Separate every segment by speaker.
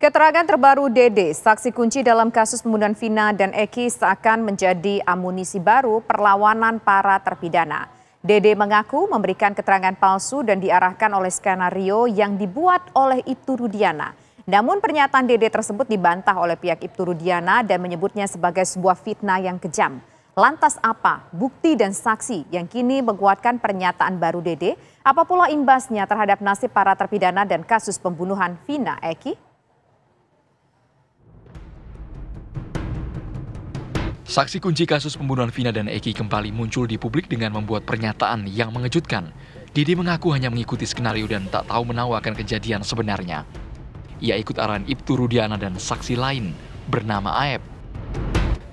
Speaker 1: Keterangan terbaru Dede, saksi kunci dalam kasus pembunuhan Vina dan Eki seakan menjadi amunisi baru perlawanan para terpidana. Dede mengaku memberikan keterangan palsu dan diarahkan oleh skenario yang dibuat oleh Ibtu Rudiana. Namun pernyataan Dede tersebut dibantah oleh pihak Ibtu Rudiana dan menyebutnya sebagai sebuah fitnah yang kejam. Lantas apa bukti dan saksi yang kini menguatkan pernyataan baru Dede? Apa pula imbasnya terhadap nasib para terpidana dan kasus pembunuhan Vina Eki?
Speaker 2: Saksi kunci kasus pembunuhan Vina dan Eki kembali muncul di publik dengan membuat pernyataan yang mengejutkan. Dede mengaku hanya mengikuti skenario dan tak tahu menawarkan kejadian sebenarnya. Ia ikut arahan Ibtu Rudiana dan saksi lain bernama Aep.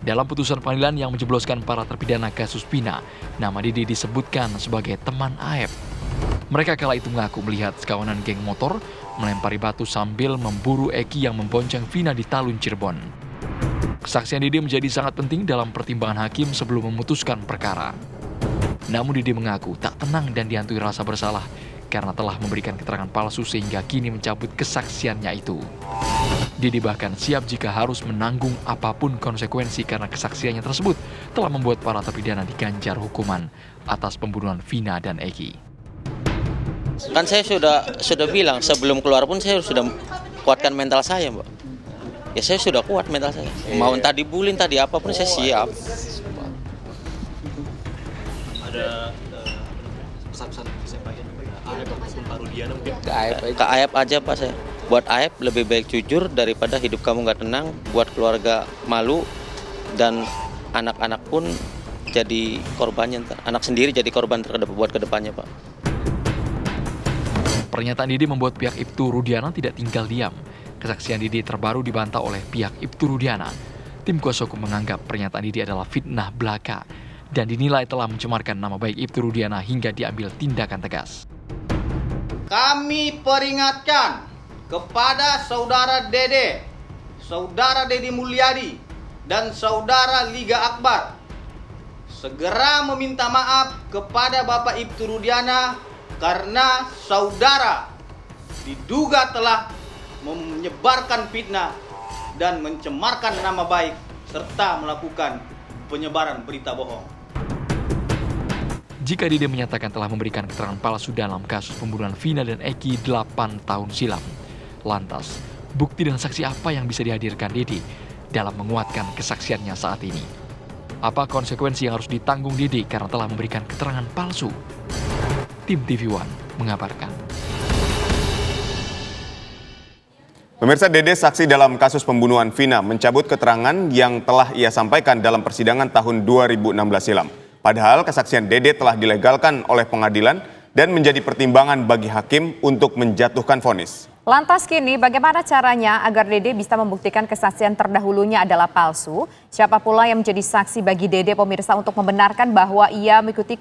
Speaker 2: Dalam putusan pengadilan yang menjebloskan para terpidana kasus Vina, nama Dede disebutkan sebagai teman Aep. Mereka kala itu mengaku melihat sekawanan geng motor melempari batu sambil memburu Eki yang membonceng Vina di Talun, Cirebon. Kesaksian Dede menjadi sangat penting dalam pertimbangan hakim sebelum memutuskan perkara. Namun Dede mengaku tak tenang dan dihantui rasa bersalah karena telah memberikan keterangan palsu sehingga kini mencabut kesaksiannya itu. Dede bahkan siap jika harus menanggung apapun konsekuensi karena kesaksiannya tersebut telah membuat para terpidana diganjar hukuman atas pembunuhan Vina dan Eki.
Speaker 3: Kan saya sudah bilang sebelum keluar pun saya sudah kuatkan mental saya, Mbak. Ya saya sudah kuat mental saya. Mau entah dibulin, tadi apapun saya siap.
Speaker 4: Ada pesan-pesan yang disampaikan Aep ataupun Pak Rudiana mungkin?
Speaker 3: Ke Aep aja Pak saya. Buat Aep lebih baik jujur daripada hidup kamu nggak tenang, buat keluarga malu, dan anak-anak pun jadi korbannya. Anak sendiri jadi korban terhadap buat kedepannya Pak.
Speaker 2: Pernyataan Dede membuat pihak Ibtu Rudiana tidak tinggal diam. Kesaksian Dede terbaru dibantah oleh pihak Ibtu Rudiana. Tim kuasa hukum menganggap pernyataan Dede adalah fitnah belaka dan dinilai telah mencemarkan nama baik Ibtu Rudiana hingga diambil tindakan tegas.
Speaker 5: Kami peringatkan kepada saudara Dede Mulyadi, dan saudara Liga Akbar segera meminta maaf kepada Bapak Ibtu Rudiana karena saudara diduga telah menyebarkan fitnah dan mencemarkan nama baik serta melakukan penyebaran berita bohong.
Speaker 2: Jika Dede menyatakan telah memberikan keterangan palsu dalam kasus pembunuhan Vina dan Eki 8 tahun silam, lantas bukti dan saksi apa yang bisa dihadirkan Dede dalam menguatkan kesaksiannya saat ini? Apa konsekuensi yang harus ditanggung Dede karena telah memberikan keterangan palsu? Tim TV One mengabarkan.
Speaker 6: Pemirsa, Dede saksi dalam kasus pembunuhan Vina mencabut keterangan yang telah ia sampaikan dalam persidangan tahun 2016 silam. Padahal kesaksian Dede telah dilegalkan oleh pengadilan dan menjadi pertimbangan bagi hakim untuk menjatuhkan vonis.
Speaker 1: Lantas kini bagaimana caranya agar Dede bisa membuktikan kesaksian terdahulunya adalah palsu? Siapa pula yang menjadi saksi bagi Dede pemirsa untuk membenarkan bahwa ia mengikuti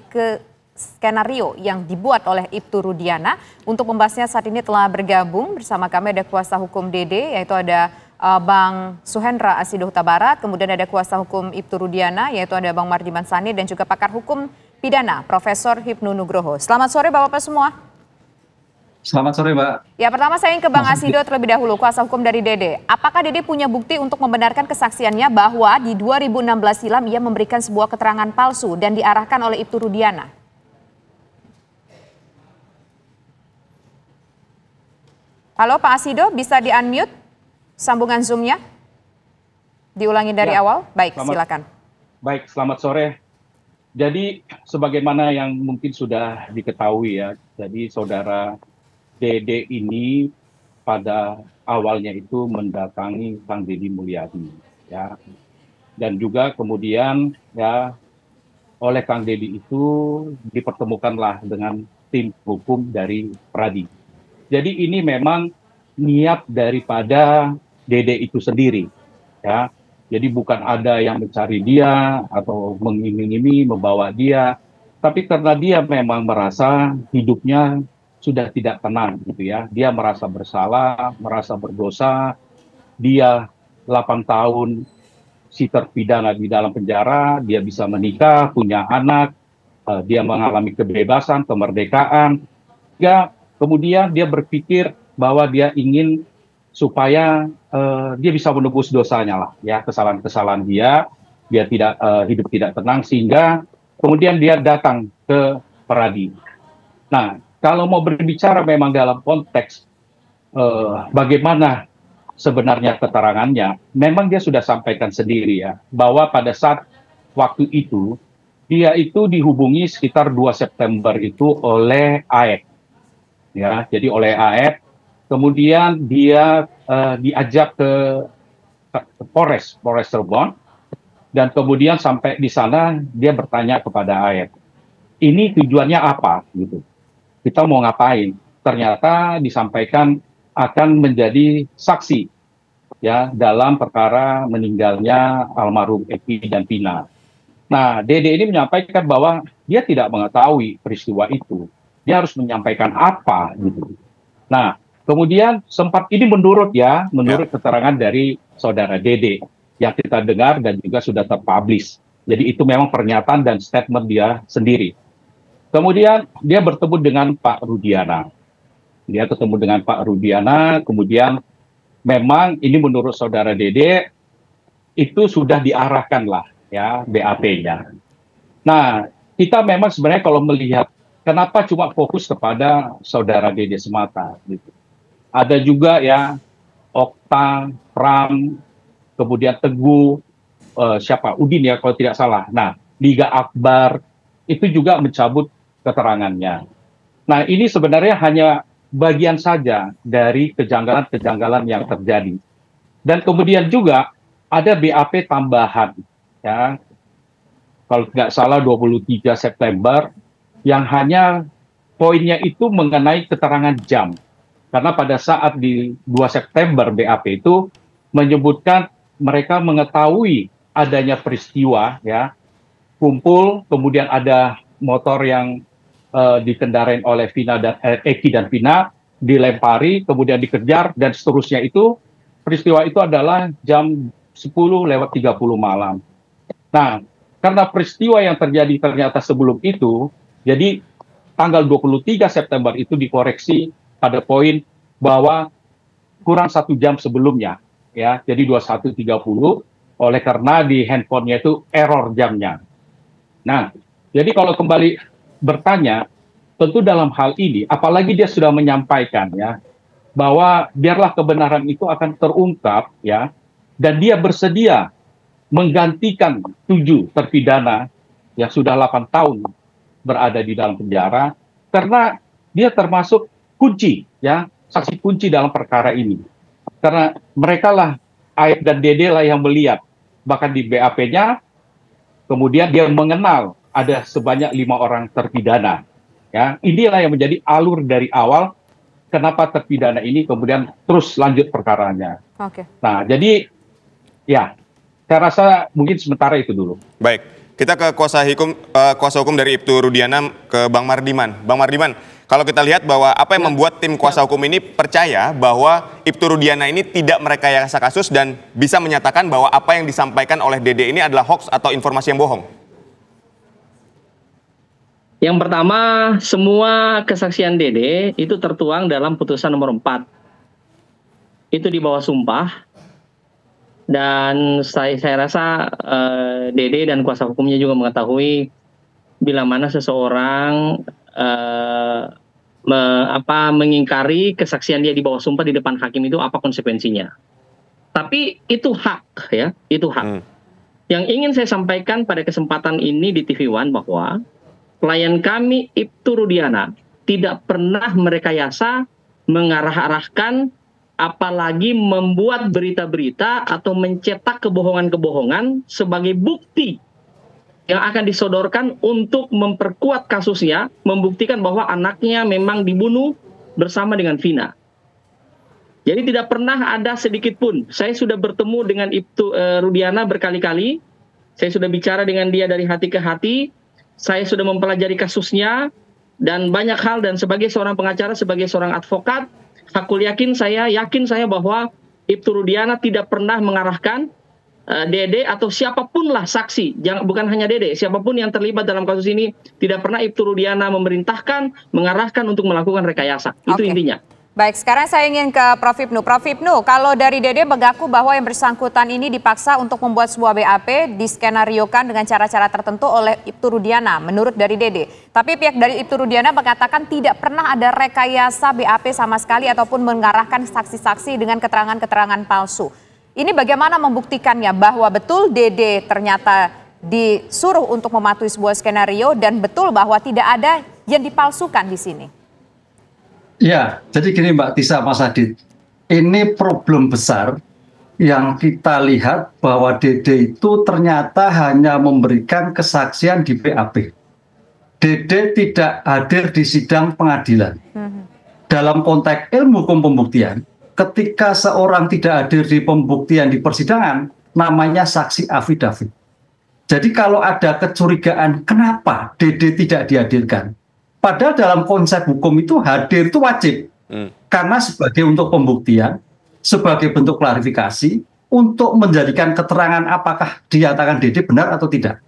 Speaker 1: skenario yang dibuat oleh Ibtu Rudiana? Untuk membahasnya saat ini telah bergabung bersama kami ada kuasa hukum Dede, yaitu ada Bang Suhendra Asido Huta Barat, kemudian ada kuasa hukum Ibtu Rudiana, yaitu ada Bang Mardiman Sani, dan juga pakar hukum pidana Profesor Hipnu Nugroho. Selamat sore Bapak-Bapak semua.
Speaker 7: Selamat sore Mbak.
Speaker 1: Ya, pertama saya ingin ke Bang Asido terlebih dahulu, kuasa hukum dari Dede. Apakah Dede punya bukti untuk membenarkan kesaksiannya bahwa di 2016 silam ia memberikan sebuah keterangan palsu dan diarahkan oleh Ibtu Rudiana? Halo Pak Asido, bisa di-unmute sambungan Zoom-nya? Diulangi dari awal? Baik, silakan.
Speaker 7: Baik, selamat sore. Jadi sebagaimana yang mungkin sudah diketahui ya, jadi saudara Dede ini pada awalnya itu mendatangi Kang Deddy Mulyadi ya. Dan juga kemudian ya oleh Kang Deddy itu dipertemukanlah dengan tim hukum dari Pradi. Jadi ini memang niat daripada Dede itu sendiri ya. Jadi bukan ada yang mencari dia atau mengiming-imingi membawa dia, tapi karena dia memang merasa hidupnya sudah tidak tenang gitu ya. Dia merasa bersalah, merasa berdosa. Dia 8 tahun si terpidana di dalam penjara, dia bisa menikah, punya anak, dia mengalami kebebasan, kemerdekaan. Ya, kemudian dia berpikir bahwa dia ingin supaya dia bisa menebus dosanya lah, ya, kesalahan-kesalahan dia tidak hidup tidak tenang, sehingga kemudian dia datang ke Peradi. Nah, kalau mau berbicara memang dalam konteks bagaimana sebenarnya keterangannya, memang dia sudah sampaikan sendiri ya, bahwa pada saat waktu itu dia itu dihubungi sekitar 2 September itu oleh AF, ya, jadi oleh AF, kemudian dia diajak ke Polres Cirebon, dan kemudian sampai di sana dia bertanya kepada AF, ini tujuannya apa gitu, kita mau ngapain? Ternyata disampaikan akan menjadi saksi ya dalam perkara meninggalnya almarhum Eki dan Vina. Nah, Dede ini menyampaikan bahwa dia tidak mengetahui peristiwa itu. Dia harus menyampaikan apa gitu. Nah, kemudian sempat ini menurut keterangan dari saudara Dede yang kita dengar dan juga sudah terpublish. Jadi itu memang pernyataan dan statement dia sendiri. Kemudian dia bertemu dengan Pak Rudiana. Dia ketemu dengan Pak Rudiana, kemudian memang ini menurut saudara Dede itu sudah diarahkan lah ya BAP-nya. Nah, kita memang sebenarnya kalau melihat kenapa cuma fokus kepada saudara Dede semata gitu. Ada juga ya Okta, Pram, kemudian Teguh, Udin ya kalau tidak salah. Nah, Liga Akbar itu juga mencabut keterangannya. Nah, ini sebenarnya hanya bagian saja dari kejanggalan-kejanggalan yang terjadi. Dan kemudian juga ada BAP tambahan, ya, kalau tidak salah 23 September, yang hanya poinnya itu mengenai keterangan jam. Karena pada saat di 2 September BAP itu menyebutkan mereka mengetahui adanya peristiwa, ya, kumpul, kemudian ada motor yang dikendarain oleh Eki dan Vina, dilempari, kemudian dikejar, dan seterusnya itu, peristiwa itu adalah jam 10:30 malam. Nah, karena peristiwa yang terjadi ternyata sebelum itu, jadi tanggal 23 September itu dikoreksi pada poin bahwa kurang 1 jam sebelumnya, ya, jadi 21:30, oleh karena di handphonenya itu error jamnya. Nah, jadi kalau kembali bertanya, tentu dalam hal ini, apalagi dia sudah menyampaikan ya, bahwa biarlah kebenaran itu akan terungkap ya, dan dia bersedia menggantikan 7 terpidana yang sudah 8 tahun berada di dalam penjara, karena dia termasuk kunci ya, saksi kunci dalam perkara ini. Karena mereka lah, Aib dan Dede lah yang melihat, bahkan di BAP-nya, kemudian dia mengenal ada sebanyak 5 orang terpidana. Ya, inilah yang menjadi alur dari awal kenapa terpidana ini kemudian terus lanjut perkaranya. Oke. Nah, jadi ya, saya rasa mungkin sementara itu dulu.
Speaker 6: Baik, kita ke kuasa hukum dari Ibtu Rudiana, ke Bang Mardiman. Bang Mardiman, kalau kita lihat bahwa apa yang membuat tim kuasa hukum ini percaya bahwa Ibtu Rudiana ini tidak merekayasa kasus dan bisa menyatakan bahwa apa yang disampaikan oleh Dede ini adalah hoax atau informasi yang bohong?
Speaker 8: Yang pertama, semua kesaksian Dede itu tertuang dalam putusan nomor 4. Itu di bawah sumpah. Dan saya rasa Dede dan kuasa hukumnya juga mengetahui bila mana seseorang mengingkari kesaksian dia di bawah sumpah di depan hakim itu apa konsekuensinya. Tapi itu hak ya, itu hak. Yang ingin saya sampaikan pada kesempatan ini di TV One bahwa klien kami Ibtu Rudiana tidak pernah merekayasa, mengarah-arahkan, apalagi membuat berita-berita atau mencetak kebohongan-kebohongan sebagai bukti yang akan disodorkan untuk memperkuat kasusnya, membuktikan bahwa anaknya memang dibunuh bersama dengan Vina. Jadi tidak pernah ada sedikit pun. Saya sudah bertemu dengan Ibtu Rudiana berkali-kali. Saya sudah bicara dengan dia dari hati ke hati. Saya sudah mempelajari kasusnya dan banyak hal, dan sebagai seorang pengacara, sebagai seorang advokat, yakin saya bahwa Ibtu Rudiana tidak pernah mengarahkan Dede atau siapapun lah saksi, bukan hanya Dede, siapapun yang terlibat dalam kasus ini, tidak pernah Ibtu Rudiana memerintahkan, mengarahkan untuk melakukan rekayasa. Itu intinya.
Speaker 1: Baik, sekarang saya ingin ke Prof. Ibnu. Prof. Ibnu, kalau dari Dede mengaku bahwa yang bersangkutan ini dipaksa untuk membuat sebuah BAP diskenariokan dengan cara-cara tertentu oleh Ibtu Rudiana, menurut dari Dede. Tapi pihak dari Ibtu Rudiana mengatakan tidak pernah ada rekayasa BAP sama sekali ataupun mengarahkan saksi-saksi dengan keterangan-keterangan palsu. Ini bagaimana membuktikannya bahwa betul Dede ternyata disuruh untuk mematuhi sebuah skenario dan betul bahwa tidak ada yang dipalsukan di sini?
Speaker 9: Ya, jadi gini Mbak Tisa, Mas Adit, ini problem besar yang kita lihat bahwa Dede itu ternyata hanya memberikan kesaksian di BAP. Dede tidak hadir di sidang pengadilan. Dalam konteks ilmu hukum pembuktian, ketika seorang tidak hadir di pembuktian di persidangan, namanya saksi afidavit. Jadi kalau ada kecurigaan kenapa Dede tidak dihadirkan, padahal dalam konsep hukum itu hadir itu wajib. Karena sebagai untuk pembuktian, sebagai bentuk klarifikasi, untuk menjadikan keterangan apakah dinyatakan Dede benar atau tidak.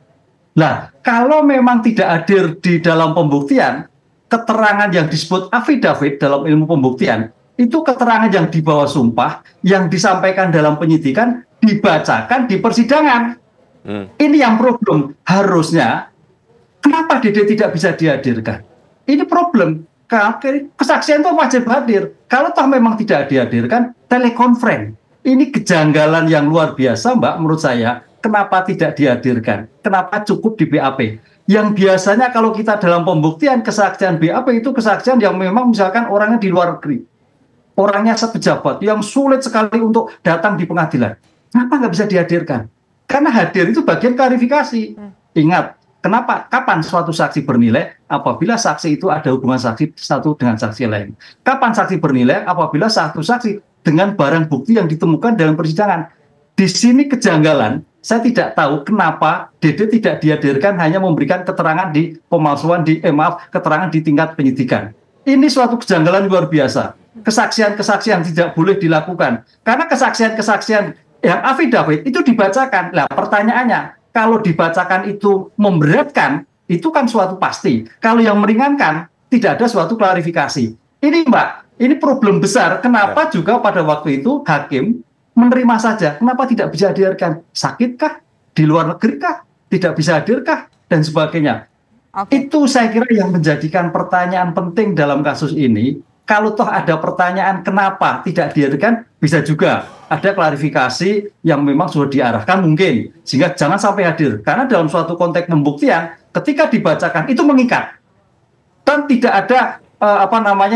Speaker 9: Nah, kalau memang tidak hadir di dalam pembuktian, keterangan yang disebut afidavit dalam ilmu pembuktian, itu keterangan yang dibawa sumpah, yang disampaikan dalam penyidikan, dibacakan di persidangan. Ini yang problem. Harusnya, kenapa Dede tidak bisa dihadirkan? Ini problem. Kesaksian itu wajib hadir. Kalau toh memang tidak dihadirkan, telekonferensi. Ini kejanggalan yang luar biasa, Mbak, menurut saya. Kenapa tidak dihadirkan? Kenapa cukup di BAP? Yang biasanya kalau kita dalam pembuktian kesaksian BAP itu kesaksian yang memang misalkan orangnya di luar negeri. Orangnya sepejabat yang sulit sekali untuk datang di pengadilan. Kenapa nggak bisa dihadirkan? Karena hadir itu bagian klarifikasi. Ingat, kenapa? Kapan suatu saksi bernilai? Apabila saksi itu ada hubungan saksi satu dengan saksi lain. Kapan saksi bernilai? Apabila satu saksi dengan barang bukti yang ditemukan dalam persidangan. Di sini kejanggalan. Saya tidak tahu kenapa Dede tidak dihadirkan hanya memberikan keterangan di pemalsuan keterangan di tingkat penyidikan. Ini suatu kejanggalan luar biasa. Kesaksian-kesaksian tidak boleh dilakukan. Karena kesaksian-kesaksian yang afidavit itu dibacakan. Lah pertanyaannya, kalau dibacakan itu memberatkan, itu kan suatu pasti. Kalau yang meringankan, tidak ada suatu klarifikasi. Ini Mbak, ini problem besar. Kenapa juga pada waktu itu hakim menerima saja? Kenapa tidak bisa dihadirkan? Sakitkah? Di luar negeri kah? Tidak bisa hadirkah? Dan sebagainya. Itu saya kira yang menjadikan pertanyaan penting dalam kasus ini. Kalau toh ada pertanyaan kenapa tidak dihadirkan, bisa juga ada klarifikasi yang memang sudah diarahkan mungkin. Sehingga jangan sampai hadir. Karena dalam suatu konteks pembuktian, ketika dibacakan, itu mengikat. Dan tidak ada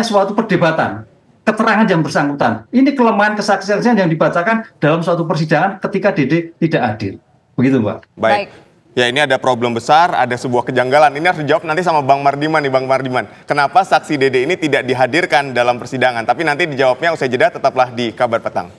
Speaker 9: suatu perdebatan. Keterangan yang bersangkutan. Ini kelemahan kesaksian yang dibacakan dalam suatu persidangan ketika Dede tidak hadir. Begitu, Mbak.
Speaker 6: Baik. Ya, ini ada problem besar, ada sebuah kejanggalan. Ini harus dijawab nanti sama Bang Mardiman nih, Bang Mardiman. Kenapa saksi Dede ini tidak dihadirkan dalam persidangan? Tapi nanti dijawabnya usai jeda, tetaplah di Kabar Petang.